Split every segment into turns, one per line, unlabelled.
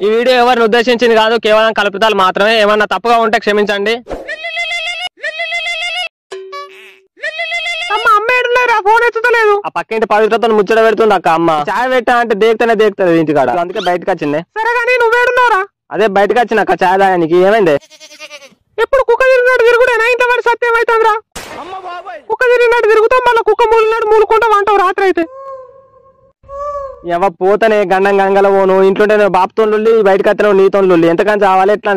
ఈ వీడియో ఎవరిని ఉద్దేశించింది కాదు, కేవలం కల్పితాలు మాత్రమే. ఏమన్నా తప్పుగా ఉంటే క్షమించండి.
ఫోన్ ఎత్తుతలేదు.
ఆ పక్కింటి పవిత్రతో ముచ్చట పెడుతుంది అక్క. అమ్మ చాయ్ పెట్టా అంటే దేక్తేనే దేక్తుంది ఇంటికాడ, అందుకే బయటకు వచ్చింది.
సరే కానీ నువ్వేడున్నావురా?
అదే బయటకు వచ్చిన అక్క చాయ్ తాగానికి. ఏమైంది?
ఎప్పుడు కుక్క తిరిగినట్టు తిరుగుడేనా? ఇంతవరకు సత్యం అవుతుందిరా. కుక్క తిరిగినట్టు తిరుగుతాం, మళ్ళీ కుక్క మూలినట్టు మూలుకుంటా అంటావు రాత్రి అయితే.
ఎవ పోతనే గండం గంగల పోను, ఇంట్లోంటే బాపుతో బయటకు వచ్చినావు నీతో. ఎంతకని చావాలి ఎట్లా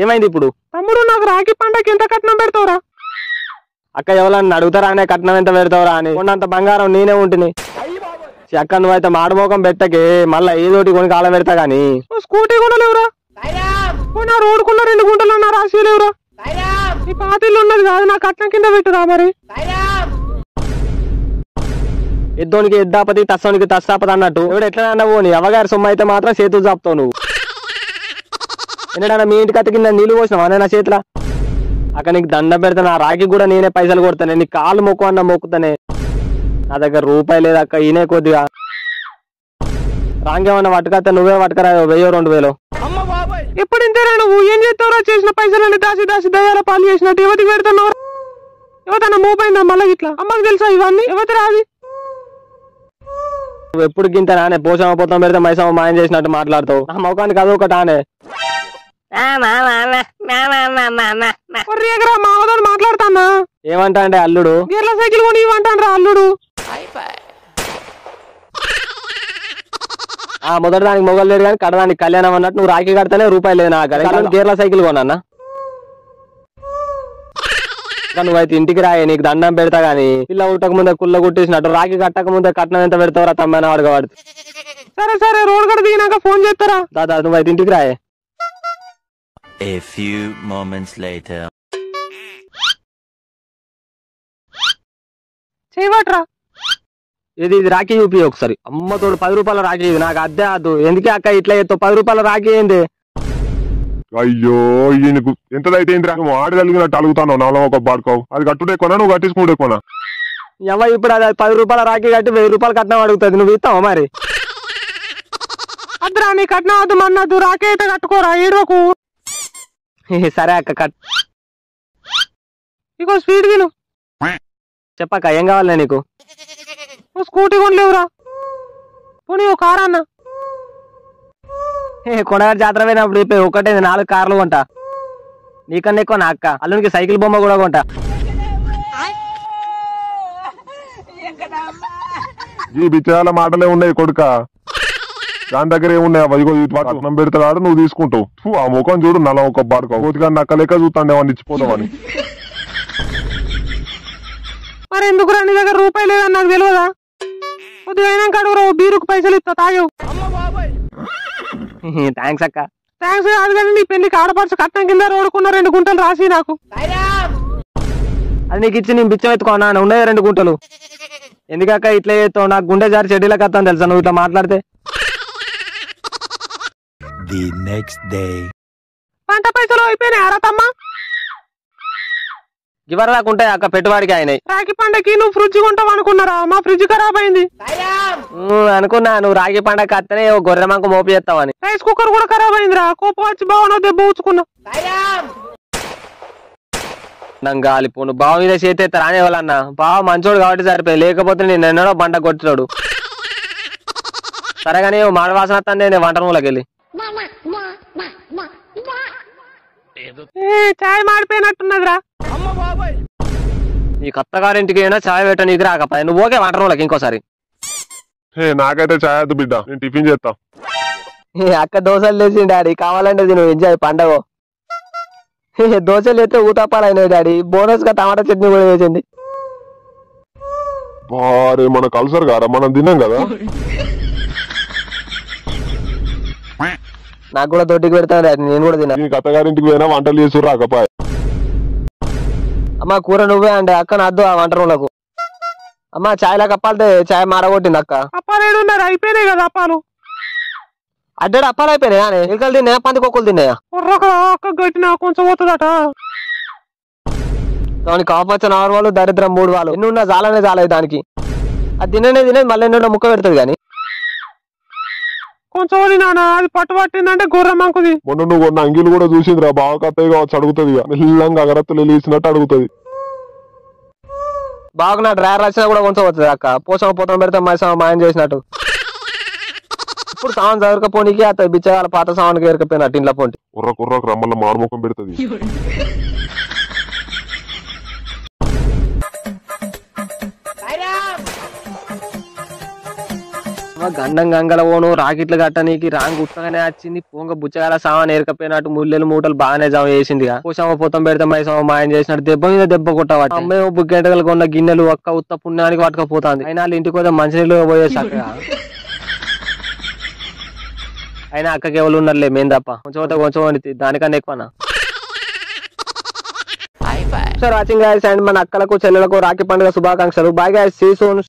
ఏమైంది ఇప్పుడు?
తమ్ముడు నాకు రాఖీ పండగకి ఎంత కట్నం పెడతావురా?
అక్క ఎవరన్నా అడుగుతారా అనే కట్నం ఎంత పెడతావురా అని. కొండంత బంగారం నేనే ఉంటుంది. అక్క నువ్వైతే మాడమోకం పెట్టకే, మళ్ళా ఏదోటి కొని కాలం పెడతా గాని.
స్కూటీ కొనలేవురా? నా రోడ్డుకున్న 2 గుంటలు అన్నా రాసిలేవురా? ఈ పాతిల్లు ఉన్నది కాదు, నా కట్నం కింద పెట్టురా మరి.
ఎద్దోనికి ఎద్దాపతి తస్సోనికి తస్సాపతి అన్నట్టు ఎవడు ఎట్లా అన్నావు నీ అవ్వగారి సొమ్ము అయితే మాత్రం చేతులు చాపుతావు నువ్వు. ఎందుకంటే మీ ఇంటికి అత్త కింద నీళ్ళు పోసినావా నా చేతిలో? అక్క నీకు దండ పెడతా, నా రాఖీ కూడా నేనే పైసలు కొడతానే. నీ కాళ్ళు మొక్కు అన్న మొక్కుతానే. నా దగ్గర రూపాయి లేదు అక్క, ఈయనే కొద్దిగా. రాంగేమన్నా పట్టుకత్తా నువ్వే పట్టుకరా 1000-2000.
ఎప్పుడు ఇంతేనా నువ్వు? ఏం చేస్తావురా? చేసిన పైసలన్నీ దాసి దాసి దయాల పాలు చేసినట్టు ఎవరికి పెడతావు? ఎవతన్నా మోపైందా మళ్ళీ ఇట్లా? అమ్మకి తెలుసా ఇవన్నీ? ఎవతి రాది?
నువ్వు ఎప్పుడు గింత నానే పోసమ్మ పోతాం పెడితే మైసమ్మ మాయం చేసినట్టు మాట్లాడతావు. నా ముఖానికి అదొకటి ఆనే.
మావతో మాట్లాడతానా?
ఏమంటా అంటే అల్లుడు
గేర్ల సైకిల్ కొని ఇవ్వంటాను అల్లుడు.
మొదటి దానికి మొగలు లేరు కానీ కడదానికి కళ్యాణం అన్నట్టు నువ్వు రాఖీ కడితేనే రూపాయలు లేదు నాకు. గేర్ల సైకిల్ కొన్నా. నువ్వైతే ఇంటికి రాయి, నీకు దండం పెడతా గానీ. పిల్ల ఉట్టక ముందే కుళ్ళ కుట్టేసినట్టు రాఖీ కట్టక ముందే కట్నం ఎంత పెడతావరా తమ్మని అడగవాడు.
సరే సరే రోడ్ కడ దిగినాక ఫోన్ చేస్తారా?
దాదా నువ్వైతే ఇంటికి రాయే.
A few moments later.
చేయవట్రా?
ఇది రాఖీ చూపి ఒకసారి. అమ్మతోడు 10 రూపాయల రాఖీ ఇది నాకు అద్దే అద్దు. ఎందుకే అక్క ఇట్లా ఎత్తావు? 10 రూపాయల రాఖీ ఏంది?
అయ్యో ఈయనకు ఎంతదైతే ఏంటి ఆడగలిగినట్టు అడుగుతాను. నాలో ఒక బాడుకోవు అది కట్టుడే కొనా నువ్వు కట్టించుకుంటే కొనా?
ఎవ ఇప్పుడు అది 10 రూపాయల రాఖీ కట్టి 1000 రూపాయలు కట్నం అడుగుతుంది. నువ్వు ఇస్తావా మరి?
అద్దురా నీ కట్నం వద్దు మన్నద్దు, రాఖీ అయితే కట్టుకోరా ఏడోకు.
సరే అక్క కట్.
ఇగో స్పీడ్ తిను.
చెప్పక్క ఏం కావాలి నీకు?
స్కూటీ కొనలేవురా? పోనీ ఓ కార్ అన్న.
కొనగారు జాతర పోయినప్పుడు ఇప్పుడు ఒకటే 4 కార్లు కొంటా. నీకన్నా ఎక్కువ నా అక్క. అల్లునికి సైకిల్ బొమ్మ కూడా కొంటా.
ఈ బిచ్చాల మాటలే ఉన్నాయి కొడుక. దాని దగ్గర ఏమున్నాయి? పట్నం పెడతాడు నువ్వు తీసుకుంటావు. ఆ ముఖం చూడు నల్ల ఒక బాడుకో. కొద్దిగా నక్క లెక్క చూస్తాండే వాడిని ఇచ్చిపోతామని.
మరి ఎందుకురా నీ దగ్గర రూపాయి లేదని నాకు తెలియదా? కొద్దిగా అయినా కడుగురా, బీరుకు పైసలు ఇస్తా తాగేవు.
థ్యాంక్స్ అక్క.
థ్యాంక్స్ కాదు కానీ నీ పెళ్లికి ఆడపడుచు కట్నం కింద రోడుకున్న 2 గుంటలు రాసి నాకు.
అది నీకు ఇచ్చి నేను బిచ్చం ఎత్తుకోనా? ఉన్నాయి 2 గుంటలు. ఎందుకక్క ఇట్లా చేస్తావు? నాకు గుండె జారి చెడ్డీలకు వస్తాను తెలుసా నువ్వు ఇట్లా మాట్లాడితే.
The next day.
పంట పైసలు అయిపోయినాయి అరతమ్మా?
ఇవర దాకా ఉంటాయి అక్క, పెట్టుబడికి అయినాయి.
రాఖీ పండగకి నువ్వు ఫ్రిడ్జ్ కొంటావు అనుకున్నారా? మా ఫ్రిడ్జ్ ఖరాబ్ అయింది.
అనుకున్నా నువ్వు రాఖీ పండగ వస్తేనే గొర్రె మాకు మోపి చేస్తావని.
రైస్ కుక్కర్ కూడా ఖరాబ్ అయిందిరా. కోపం వచ్చి బాగా దెబ్బ ఊచుకున్నా.
గాలి పోను బావ మీద చేతి రాని వాళ్ళన్నా. బావ మంచోడు కాబట్టి సరిపోయి, లేకపోతే నేను ఎన్నడో బంట కొట్టినాడు. సరేగాని మాడ వాసన వస్తాను నేను వంట రూమ్లోకి వెళ్ళి.
చాయ్ మాడిపోయినట్టున్నదిరా.
ఈ కొత్తగారింటికి అయినా చాయ్ పెట్ట నీకు రాకపోయి. నువ్వు ఓకే వంట రూమ్లోకి ఇంకోసారి.
నాకైతే చాయ్ వద్దు బిడ్డ, నేను టిఫిన్ చేస్తా.
అక్క దోశలు లేచి డాడీ కావాలంటే నువ్వు ఎంజాయ్ పండగ. దోశలు అయితే ఊతప్పాలు అయినాయి డాడీ. బోనస్ గా టమాటా చట్నీ కూడా వేసింది.
మన కల్సర్ గారా మనం తిన్నాం కదా.
నాకు కూడా తోటికి పెడతాను డాడీ, నేను కూడా తిన్నా.
అత్తగారింటికి పోయినా వంటలు చేసి రాకపోయా.
అమ్మ కూర నువ్వే అంటే అక్క నద్దు ఆ వంట రూమ్లకు. అమ్మ చాయ్లా కప్పాలితే చాయ్ మారగొట్టింది అక్క.
అప్పాలు ఏడున్నారు? అయిపోయినాయి కదా అప్పాలు.
అడ్డాడు అప్పాలు అయిపోయినాయా? ఎలుకలు తిన్నాయా పందికొక్కులు తిన్నాయా?
అక్క గట్టిన కొంచెం పోతుందట.
దానికి కాపచ్చ 4 వాళ్ళు దరిద్రం 3 వాళ్ళు. ఎన్ని ఉన్నా చాలానే చాలేదు దానికి. అది తినేది మళ్ళీ ఎన్నో ముక్క పెడుతుంది కానీ.
కొంచెం నాన్న అది పట్టు పట్టిందంటే గుర్రం అంకుది.
మొన్న నువ్వు కొన్న అంగిలు కూడా చూసిందిరా బాగా కత్తయ్య కావచ్చు అడుగుతుంది ఇక మెల్లంగా అగరత్తులు వెళ్ళిసినట్టు అడుగుతుంది.
బాగా నా డ్రైవర్ వచ్చినా కూడా కొంచెం అవుతుంది అక్క. పోతం పెడితే మాయం చేసినట్టు. ఇప్పుడు సామాన్ చదవకపోనీకి అతను బిచ్చగాల పాత సామాన్కి ఎరకపోయినట్టు ఇంట్లో పోంటి.
కుర్రకు రమ్మల్ల మారుముఖం పెడుతుంది.
గండం గంగల పోను రాకెట్లు కట్టనీకి రాంగ్ ఉత్తగానే వచ్చింది. పొంగ బుచ్చగాల సామాన్ ఏరకపోయినట్టు ముల్లెలు మూటలు బాగానే జమ చేసిందిగా. పోసామ పోతం పెడితే మైసమ మాయం చేసినట్టు దెబ్బ మీద దెబ్బ కొట్టవచ్చు. అమ్మాయి బుగ్గెంటగలు కొన్న గిన్నెలు ఒక్క ఉత్త పుణ్యానికి పట్టుకపోతుంది. అయినా వాళ్ళ ఇంటికి పోతే మంచినీళ్ళు పోయే చక్కగా. అయినా అక్కకి ఎవరు ఉన్నారులే మేము తప్ప. కొంచెం దానికన్నా ఎక్కువనా. సో వాచింగ్ గైస్ అండ్ మన అక్కలకు చెల్లెలకు రాఖీ పండుగ శుభాకాంక్షలు. Bye guys, see you soon.